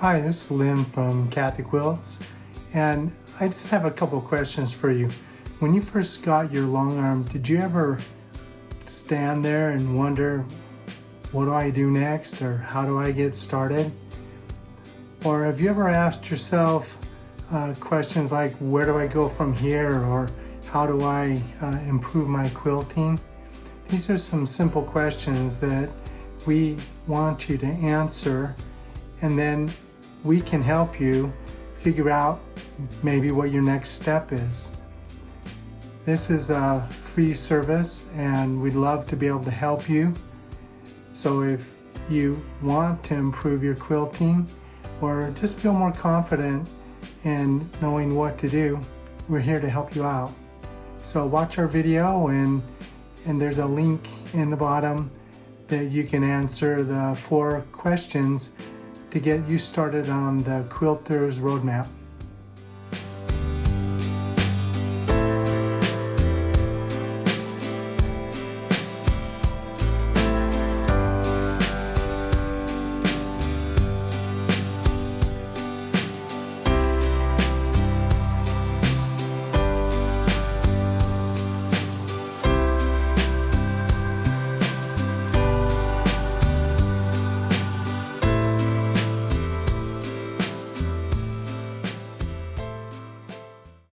Hi, this is Lynn from Kathy Quilts, and I just have a couple of questions for you. When you first got your long arm, did you ever stand there and wonder, what do I do next, or how do I get started? Or have you ever asked yourself questions like, where do I go from here, or how do I improve my quilting? These are some simple questions that we want you to answer, and then we can help you figure out maybe what your next step is. This is a free service and we'd love to be able to help you. So if you want to improve your quilting or just feel more confident in knowing what to do, we're here to help you out. So watch our video and there's a link in the bottom that you can answer the 4 questions to get you started on the Quilters roadmap.